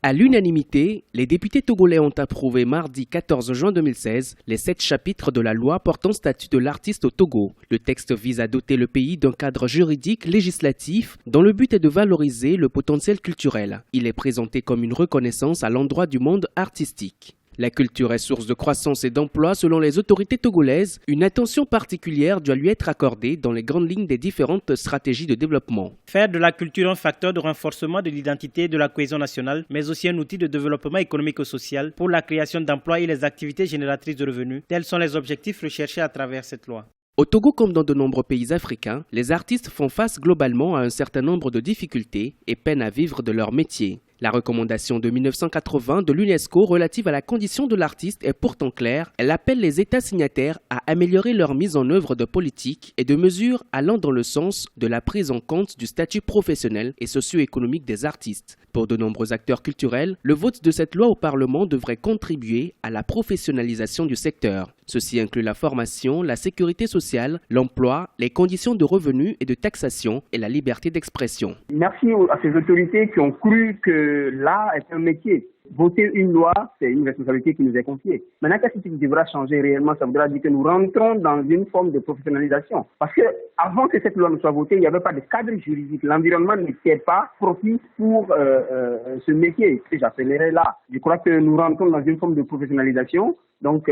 À l'unanimité, les députés togolais ont approuvé mardi 14 juin 2016 les 7 chapitres de la loi portant statut de l'artiste au Togo. Le texte vise à doter le pays d'un cadre juridique législatif dont le but est de valoriser le potentiel culturel. Il est présenté comme une reconnaissance à l'endroit du monde artistique. La culture est source de croissance et d'emploi selon les autorités togolaises. Une attention particulière doit lui être accordée dans les grandes lignes des différentes stratégies de développement. Faire de la culture un facteur de renforcement de l'identité et de la cohésion nationale, mais aussi un outil de développement économique et social pour la création d'emplois et les activités génératrices de revenus, tels sont les objectifs recherchés à travers cette loi. Au Togo comme dans de nombreux pays africains, les artistes font face globalement à un certain nombre de difficultés et peinent à vivre de leur métier. La recommandation de 1980 de l'UNESCO relative à la condition de l'artiste est pourtant claire. Elle appelle les États signataires à améliorer leur mise en œuvre de politiques et de mesures allant dans le sens de la prise en compte du statut professionnel et socio-économique des artistes. Pour de nombreux acteurs culturels, le vote de cette loi au Parlement devrait contribuer à la professionnalisation du secteur. Ceci inclut la formation, la sécurité sociale, l'emploi, les conditions de revenus et de taxation et la liberté d'expression. Merci à ces autorités qui ont cru que l'art est un métier. Voter une loi, c'est une responsabilité qui nous est confiée. Maintenant, qu'est-ce qui devra changer réellement? Ça voudra dire que nous rentrons dans une forme de professionnalisation. Parce que avant que cette loi ne soit votée, il n'y avait pas de cadre juridique. L'environnement n'était pas propice pour ce métier que j'appellerais là. Je crois que nous rentrons dans une forme de professionnalisation. Donc,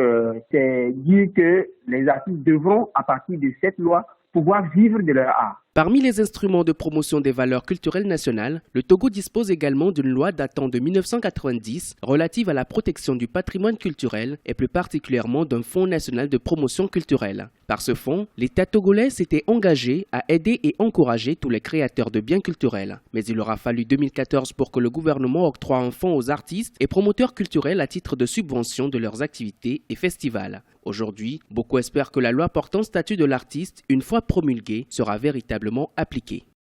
c'est dire que les artistes devront, à partir de cette loi, pouvoir vivre de leur art. Parmi les instruments de promotion des valeurs culturelles nationales, le Togo dispose également d'une loi datant de 1990 relative à la protection du patrimoine culturel et plus particulièrement d'un fonds national de promotion culturelle. Par ce fonds, l'État togolais s'était engagé à aider et encourager tous les créateurs de biens culturels. Mais il aura fallu 2014 pour que le gouvernement octroie un fonds aux artistes et promoteurs culturels à titre de subvention de leurs activités et festivals. Aujourd'hui, beaucoup espèrent que la loi portant statut de l'artiste, une fois promulguée, sera véritablement appliquée.